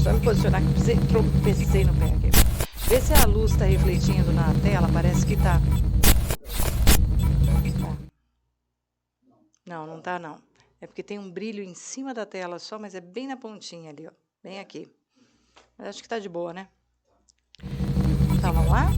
Só me posicionar que tropecei no pé aqui. Vê se a luz tá refletindo na tela, parece que tá. Tá. Não, não tá não. É porque tem um brilho em cima da tela só, mas é bem na pontinha ali, ó. Bem aqui. Mas acho que tá de boa, né? Então, vamos lá?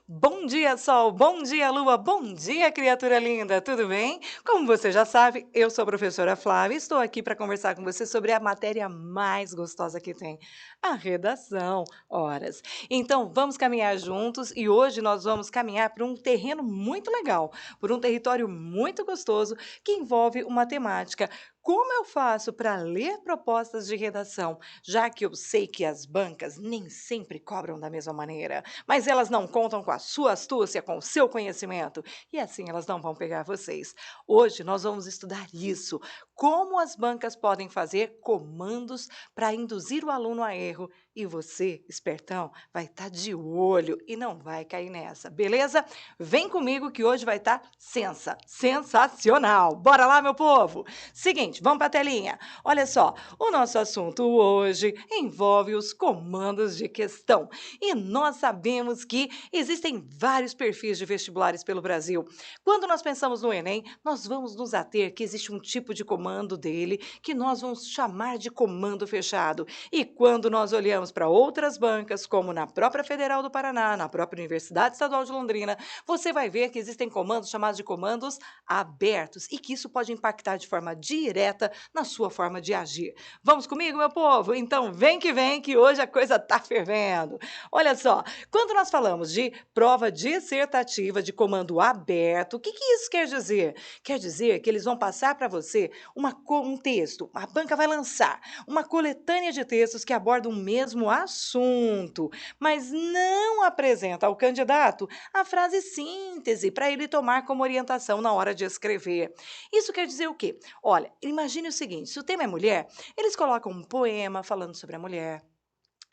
Bom dia, Sol! Bom dia, Lua! Bom dia, criatura linda! Tudo bem? Como você já sabe, eu sou a professora Flávia e estou aqui para conversar com você sobre a matéria mais gostosa que tem, a redação. Horas. Então, vamos caminhar juntos e hoje nós vamos caminhar por um terreno muito legal, por um território muito gostoso que envolve uma temática. Como eu faço para ler propostas de redação, já que eu sei que as bancas nem sempre cobram da mesma maneira? Mas elas não contam com a sua astúcia, com o seu conhecimento, e assim elas não vão pegar vocês. Hoje nós vamos estudar isso, como as bancas podem fazer comandos para induzir o aluno a erro, e você, espertão, vai estar de olho e não vai cair nessa, beleza? Vem comigo que hoje vai estar sensacional. Bora lá, meu povo? Seguinte, vamos para a telinha. Olha só, o nosso assunto hoje envolve os comandos de questão. E nós sabemos que existem vários perfis de vestibulares pelo Brasil. Quando nós pensamos no Enem, nós vamos nos ater que existe um tipo de comando dele que nós vamos chamar de comando fechado. E quando nós olhamos para outras bancas, como na própria Federal do Paraná, na própria Universidade Estadual de Londrina, você vai ver que existem comandos chamados de comandos abertos e que isso pode impactar de forma direta na sua forma de agir. Vamos comigo, meu povo? Então vem, que hoje a coisa tá fervendo. Olha só, quando nós falamos de prova dissertativa de comando aberto, o que isso quer dizer? Quer dizer que eles vão passar para você um texto, a banca vai lançar uma coletânea de textos que abordam o mesmo assunto, mas não apresenta ao candidato a frase síntese para ele tomar como orientação na hora de escrever. Isso quer dizer o quê? Olha, imagine o seguinte, se o tema é mulher, eles colocam um poema falando sobre a mulher.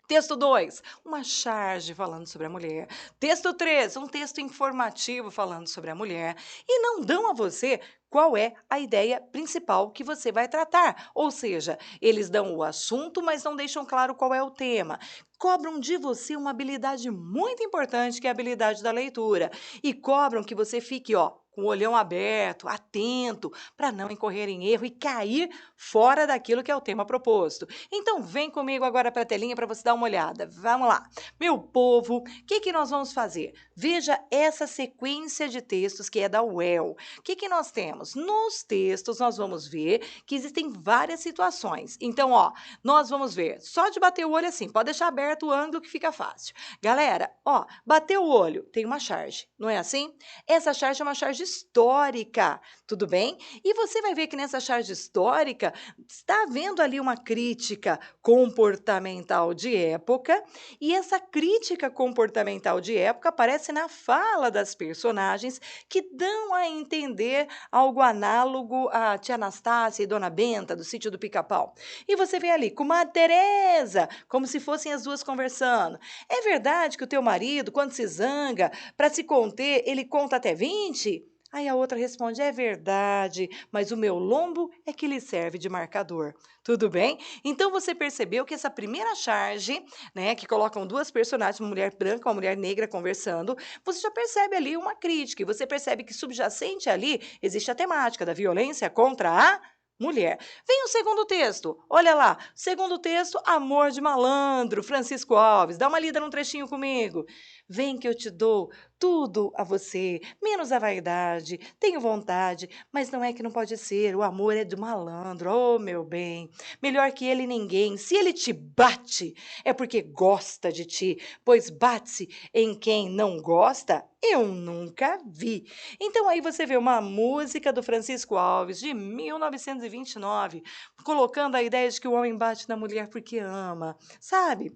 Texto 2, uma charge falando sobre a mulher. Texto 3, um texto informativo falando sobre a mulher. E não dão a você qual é a ideia principal que você vai tratar. Ou seja, eles dão o assunto, mas não deixam claro qual é o tema. Cobram de você uma habilidade muito importante, que é a habilidade da leitura. E cobram que você fique, ó, com o olhão aberto, atento, para não incorrer em erro e cair fora daquilo que é o tema proposto. Então, vem comigo agora para a telinha para você dar uma olhada. Vamos lá. Meu povo, o que nós vamos fazer? Veja essa sequência de textos que é da UEL. O que nós temos? Nos textos, nós vamos ver que existem várias situações. Então, ó, nós vamos ver, só de bater o olho assim, pode deixar aberto o ângulo que fica fácil. Galera, ó, bateu o olho, tem uma charge, não é assim? Essa charge é uma charge histórica, tudo bem? E você vai ver que nessa charge histórica está havendo ali uma crítica comportamental de época, e essa crítica comportamental de época aparece na fala das personagens que dão a entender algo análogo a Tia Anastácia e Dona Benta do Sítio do Pica-Pau. E você vê ali, Comadre Teresa, como se fossem as duas conversando. É verdade que o teu marido, quando se zanga, para se conter, ele conta até 20? Aí a outra responde: é verdade, mas o meu lombo é que lhe serve de marcador. Tudo bem? Então você percebeu que essa primeira charge, né, que colocam duas personagens, uma mulher branca e uma mulher negra conversando, você já percebe ali uma crítica, e você percebe que subjacente ali existe a temática da violência contra a mulher. Vem o segundo texto, olha lá, segundo texto, Amor de Malandro, Francisco Alves, dá uma lida num trechinho comigo. Vem que eu te dou tudo a você, menos a vaidade, tenho vontade, mas não é que não pode ser, o amor é de malandro, oh meu bem, melhor que ele ninguém, se ele te bate, é porque gosta de ti, pois bate-se em quem não gosta, eu nunca vi. Então aí você vê uma música do Francisco Alves, de 1929, colocando a ideia de que o homem bate na mulher porque ama, sabe?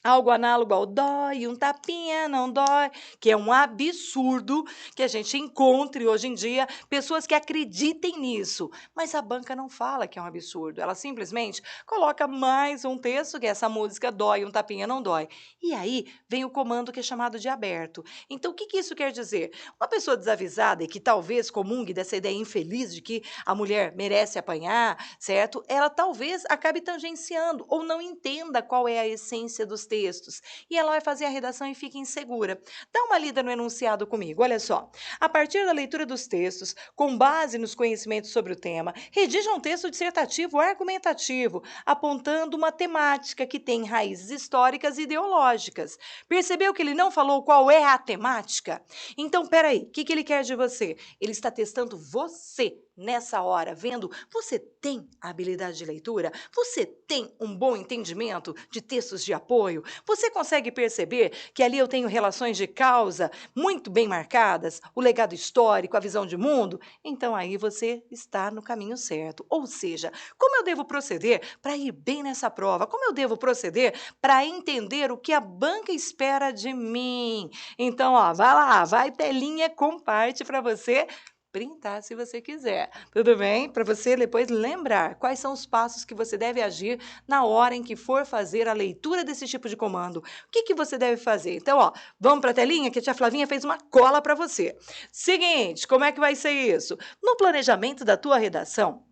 Algo análogo ao dói, um tapinha não dói, que é um absurdo que a gente encontre hoje em dia pessoas que acreditem nisso. Mas a banca não fala que é um absurdo, ela simplesmente coloca mais um texto, que é essa música dói, um tapinha não dói. E aí vem o comando que é chamado de aberto. Então, o que isso quer dizer? Uma pessoa desavisada e que talvez comungue dessa ideia infeliz de que a mulher merece apanhar, certo? Ela talvez acabe tangenciando ou não entenda qual é a essência dos textos. E ela vai fazer a redação e fica insegura. Dá uma lida no enunciado comigo, olha só. A partir da leitura dos textos, com base nos conhecimentos sobre o tema, redija um texto dissertativo argumentativo, apontando uma temática que tem raízes históricas e ideológicas. Percebeu que ele não falou qual é a temática? Então, peraí, o que ele quer de você? Ele está testando você nessa hora, vendo, você tem habilidade de leitura? Você tem um bom entendimento de textos de apoio? Você consegue perceber que ali eu tenho relações de causa muito bem marcadas, o legado histórico, a visão de mundo? Então aí você está no caminho certo. Ou seja, como eu devo proceder para ir bem nessa prova? Como eu devo proceder para entender o que a banca espera de mim? Então, ó, vai lá, vai telinha com parte para você printar se você quiser, tudo bem? Para você depois lembrar quais são os passos que você deve agir na hora em que for fazer a leitura desse tipo de comando. O que você deve fazer? Então, ó, vamos para a telinha que a tia Flavinha fez uma cola para você. Seguinte, como é que vai ser isso? No planejamento da tua redação,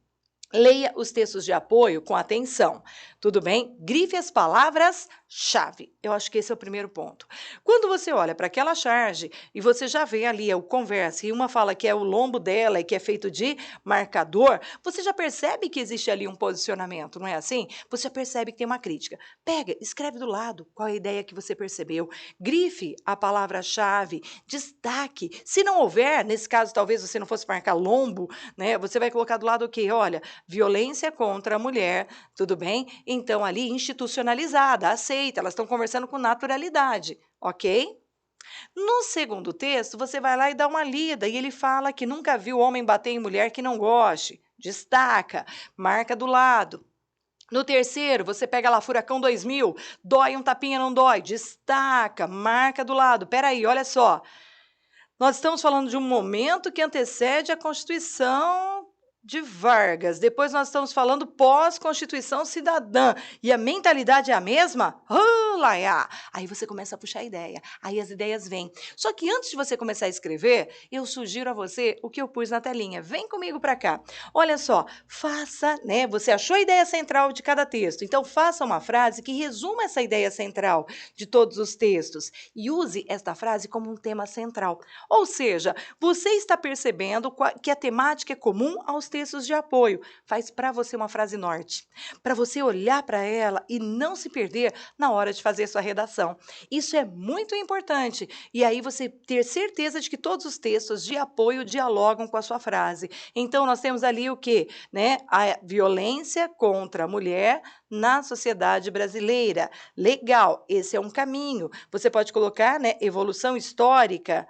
leia os textos de apoio com atenção, tudo bem? Grife as palavras-chave. Eu acho que esse é o primeiro ponto. Quando você olha para aquela charge e você já vê ali o conversa e uma fala que é o lombo dela e que é feito de marcador, você já percebe que existe ali um posicionamento, não é assim? Você já percebe que tem uma crítica. Pega, escreve do lado qual é a ideia que você percebeu. Grife a palavra-chave, destaque. Se não houver, nesse caso talvez você não fosse marcar lombo, né? Você vai colocar do lado o quê? Olha, violência contra a mulher, tudo bem? Então, ali, institucionalizada, aceita, elas estão conversando com naturalidade, ok? No segundo texto, você vai lá e dá uma lida, e ele fala que nunca viu homem bater em mulher que não goste. Destaca, marca do lado. No terceiro, você pega lá Furacão 2000, dói um tapinha, não dói. Destaca, marca do lado. Peraí, olha só. Nós estamos falando de um momento que antecede a Constituição de Vargas. Depois nós estamos falando pós-Constituição Cidadã. E a mentalidade é a mesma? Laiá! Aí você começa a puxar a ideia. Aí as ideias vêm. Só que antes de você começar a escrever, eu sugiro a você o que eu pus na telinha. Vem comigo para cá. Olha só, faça, né? Você achou a ideia central de cada texto. Então faça uma frase que resuma essa ideia central de todos os textos e use esta frase como um tema central. Ou seja, você está percebendo que a temática é comum aos textos de apoio. Faz para você uma frase norte, para você olhar para ela e não se perder na hora de fazer sua redação. Isso é muito importante. E aí você ter certeza de que todos os textos de apoio dialogam com a sua frase. Então nós temos ali o quê? Né? A violência contra a mulher na sociedade brasileira. Legal, esse é um caminho. Você pode colocar, né, evolução histórica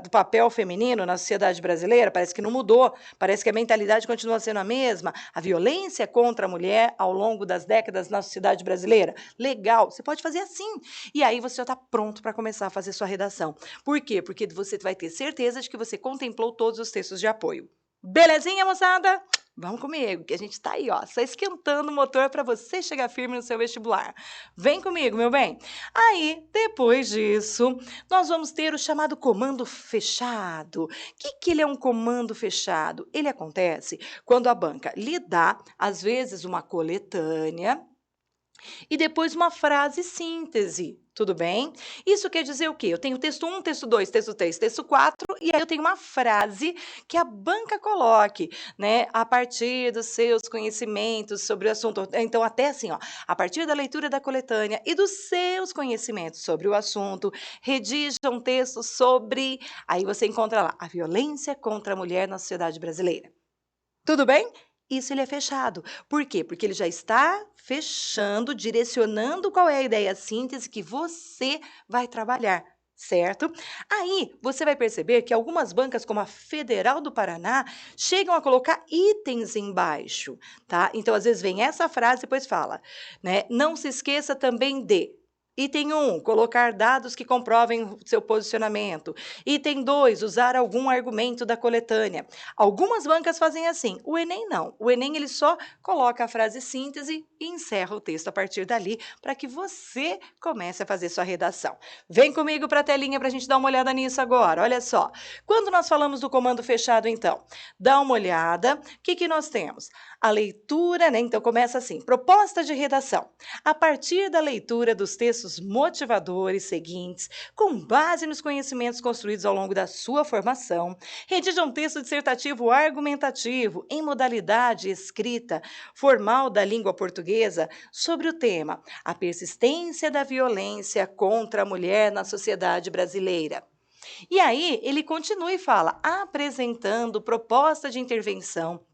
do papel feminino na sociedade brasileira, parece que não mudou, parece que a mentalidade continua sendo a mesma, a violência contra a mulher ao longo das décadas na sociedade brasileira. Legal, você pode fazer assim. E aí você já está pronto para começar a fazer sua redação. Por quê? Porque você vai ter certeza de que você contemplou todos os textos de apoio. Belezinha, moçada? Vamos comigo, que a gente está aí, ó, só esquentando o motor para você chegar firme no seu vestibular. Vem comigo, meu bem. Aí, depois disso, nós vamos ter o chamado comando fechado. O que ele é um comando fechado? Ele acontece quando a banca lhe dá, às vezes, uma coletânea e depois uma frase síntese. Tudo bem? Isso quer dizer o quê? Eu tenho texto 1, texto 2, texto 3, texto 4, e aí eu tenho uma frase que a banca coloque, né? A partir dos seus conhecimentos sobre o assunto. Então, até assim, ó, a partir da leitura da coletânea e dos seus conhecimentos sobre o assunto, redija um texto sobre. Aí você encontra lá a violência contra a mulher na sociedade brasileira. Tudo bem? Isso ele é fechado. Por quê? Porque ele já está fechando, direcionando qual é a ideia síntese que você vai trabalhar, certo? Aí você vai perceber que algumas bancas, como a Federal do Paraná, chegam a colocar itens embaixo, tá? Então, às vezes vem essa frase e depois fala, né? Não se esqueça também de. Item 1, colocar dados que comprovem o seu posicionamento. Item 2, usar algum argumento da coletânea. Algumas bancas fazem assim, o Enem não. O Enem ele só coloca a frase síntese e encerra o texto a partir dali para que você comece a fazer sua redação. Vem comigo para a telinha para a gente dar uma olhada nisso agora. Olha só, quando nós falamos do comando fechado então, dá uma olhada, o que nós temos? A leitura, né? Então começa assim, proposta de redação. A partir da leitura dos textos motivadores seguintes, com base nos conhecimentos construídos ao longo da sua formação, redija um texto dissertativo argumentativo em modalidade escrita formal da língua portuguesa sobre o tema A persistência da violência contra a mulher na sociedade brasileira. E aí ele continua e fala, apresentando proposta de intervenção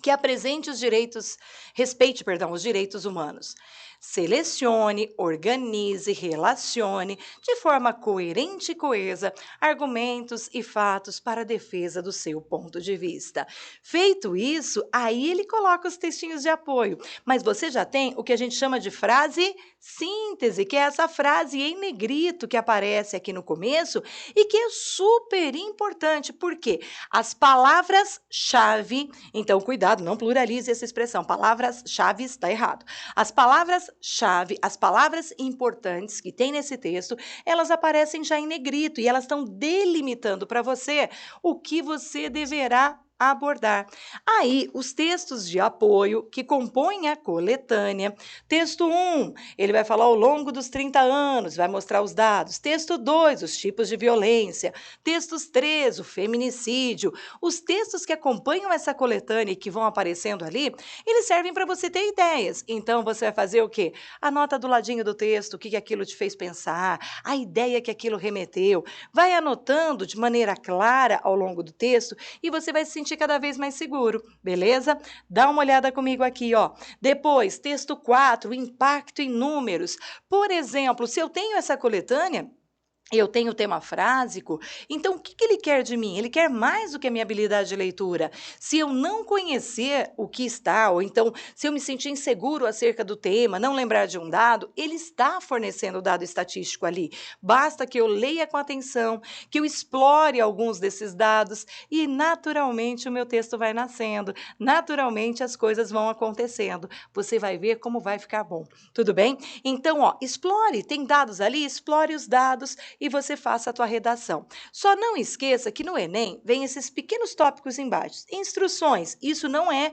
que apresente os direitos, respeite, perdão, os direitos humanos. Selecione, organize, relacione de forma coerente e coesa argumentos e fatos para a defesa do seu ponto de vista. Feito isso, aí ele coloca os textinhos de apoio, mas você já tem o que a gente chama de frase síntese, que é essa frase em negrito que aparece aqui no começo e que é super importante, porque as palavras-chave, então cuidado, não pluralize essa expressão, palavras-chave está errado. As palavras-chave, as palavras importantes que tem nesse texto, elas aparecem já em negrito e elas estão delimitando para você o que você deverá abordar. Aí, os textos de apoio que compõem a coletânea. Texto 1, ele vai falar ao longo dos 30 anos, vai mostrar os dados. Texto 2, os tipos de violência. Textos 3, o feminicídio. Os textos que acompanham essa coletânea e que vão aparecendo ali, eles servem para você ter ideias. Então, você vai fazer o quê? Anota do ladinho do texto o que aquilo te fez pensar, a ideia que aquilo remeteu. Vai anotando de maneira clara ao longo do texto e você vai se sentir cada vez mais seguro, beleza? Dá uma olhada comigo aqui, ó. Depois, texto 4, o impacto em números. Por exemplo, se eu tenho essa coletânea, eu tenho tema frásico, então o que ele quer de mim? Ele quer mais do que a minha habilidade de leitura. Se eu não conhecer o que está, ou então se eu me sentir inseguro acerca do tema, não lembrar de um dado, ele está fornecendo o dado estatístico ali. Basta que eu leia com atenção, que eu explore alguns desses dados e naturalmente o meu texto vai nascendo, naturalmente as coisas vão acontecendo. Você vai ver como vai ficar bom, tudo bem? Então, ó, explore, tem dados ali, explore os dados e você faça a tua redação. Só não esqueça que no Enem vem esses pequenos tópicos embaixo. Instruções, isso não é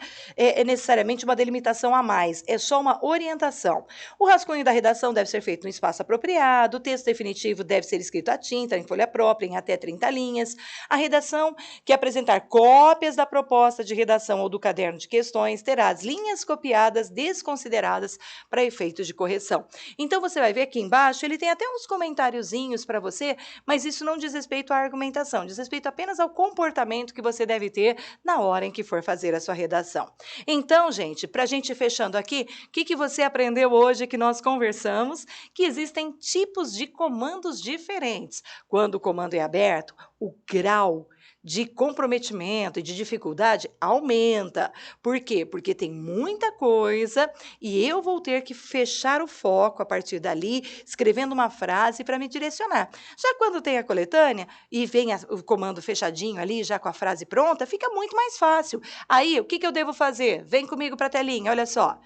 necessariamente uma delimitação a mais, é só uma orientação. O rascunho da redação deve ser feito no espaço apropriado, o texto definitivo deve ser escrito à tinta, em folha própria, em até 30 linhas. A redação que apresentar cópias da proposta de redação ou do caderno de questões terá as linhas copiadas desconsideradas para efeitos de correção. Então você vai ver aqui embaixo, ele tem até uns comentáriozinhos para você, mas isso não diz respeito à argumentação, diz respeito apenas ao comportamento que você deve ter na hora em que for fazer a sua redação. Então, gente, para a gente ir fechando aqui, o que você aprendeu hoje que nós conversamos? Que existem tipos de comandos diferentes. Quando o comando é aberto, o grau de comprometimento e de dificuldade aumenta. Por quê? Porque tem muita coisa e eu vou ter que fechar o foco a partir dali, escrevendo uma frase para me direcionar. Já quando tem a coletânea e vem o comando fechadinho ali, já com a frase pronta, fica muito mais fácil. Aí, o que eu devo fazer? Vem comigo para a telinha, olha só.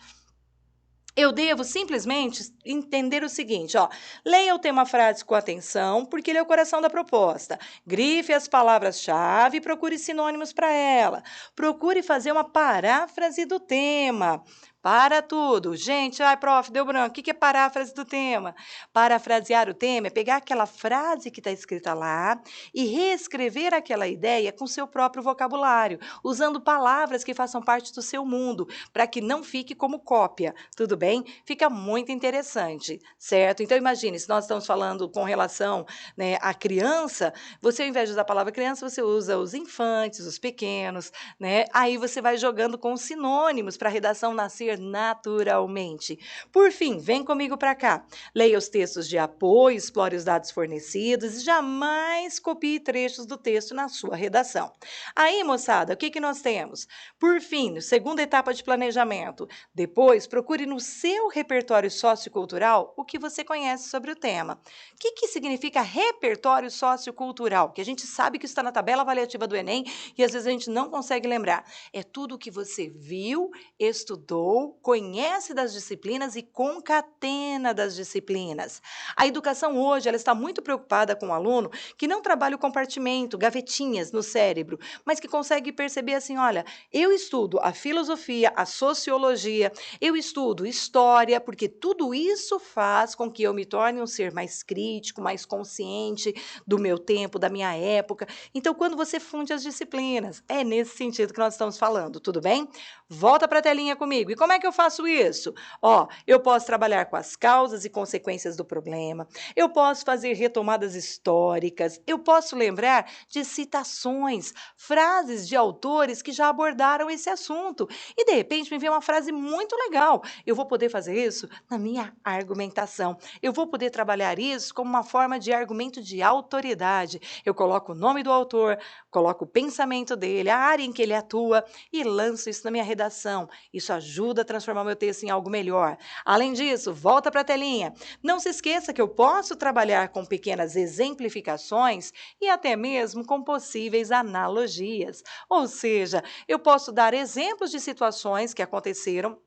Eu devo simplesmente entender o seguinte, ó, leia o tema frase com atenção, porque ele é o coração da proposta. Grife as palavras-chave e procure sinônimos para ela. Procure fazer uma paráfrase do tema. Para tudo. Gente, ai, prof, deu branco. O que é paráfrase do tema? Parafrasear o tema é pegar aquela frase que está escrita lá e reescrever aquela ideia com seu próprio vocabulário, usando palavras que façam parte do seu mundo, para que não fique como cópia, tudo bem? Fica muito interessante, certo? Então, imagine, se nós estamos falando com relação, né, à criança, você, ao invés de usar a palavra criança, você usa os infantes, os pequenos, né? Aí você vai jogando com os sinônimos para a redação nascer aprender naturalmente. Por fim, vem comigo para cá. Leia os textos de apoio, explore os dados fornecidos e jamais copie trechos do texto na sua redação. Aí, moçada, o que que nós temos? Por fim, segunda etapa de planejamento. Depois, procure no seu repertório sociocultural o que você conhece sobre o tema. O que que significa repertório sociocultural? Que a gente sabe que está na tabela avaliativa do Enem e às vezes a gente não consegue lembrar. É tudo o que você viu, estudou, conhece das disciplinas e concatena das disciplinas. A educação hoje ela está muito preocupada com o aluno que não trabalha o compartimento, gavetinhas no cérebro, mas que consegue perceber assim, olha, eu estudo a filosofia, a sociologia, eu estudo história, porque tudo isso faz com que eu me torne um ser mais crítico, mais consciente do meu tempo, da minha época. Então, quando você funde as disciplinas, é nesse sentido que nós estamos falando, tudo bem? Volta para a telinha comigo. E como é que eu faço isso? Ó, eu posso trabalhar com as causas e consequências do problema, eu posso fazer retomadas históricas, eu posso lembrar de citações, frases de autores que já abordaram esse assunto. E de repente me vem uma frase muito legal. Eu vou poder fazer isso na minha argumentação. Eu vou poder trabalhar isso como uma forma de argumento de autoridade. Eu coloco o nome do autor, coloco o pensamento dele, a área em que ele atua e lanço isso na minha redação. Isso ajuda a transformar meu texto em algo melhor. Além disso, volta para a telinha. Não se esqueça que eu posso trabalhar com pequenas exemplificações e até mesmo com possíveis analogias. Ou seja, eu posso dar exemplos de situações que aconteceram,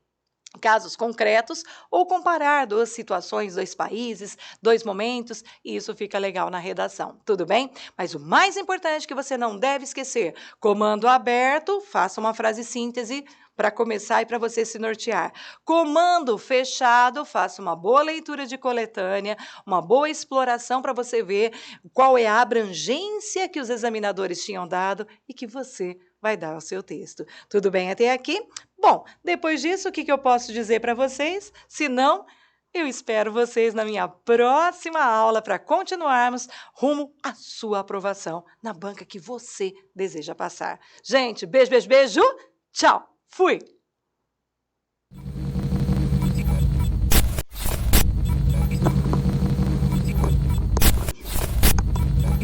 casos concretos, ou comparar duas situações, dois países, dois momentos, e isso fica legal na redação, tudo bem? Mas o mais importante que você não deve esquecer, comando aberto, faça uma frase síntese para começar e para você se nortear. Comando fechado, faça uma boa leitura de coletânea, uma boa exploração para você ver qual é a abrangência que os examinadores tinham dado e que você vai dar ao seu texto. Tudo bem até aqui? Bom, depois disso, o que que eu posso dizer para vocês? Se não, eu espero vocês na minha próxima aula para continuarmos rumo à sua aprovação na banca que você deseja passar. Gente, beijo, beijo, beijo. Tchau. Fui.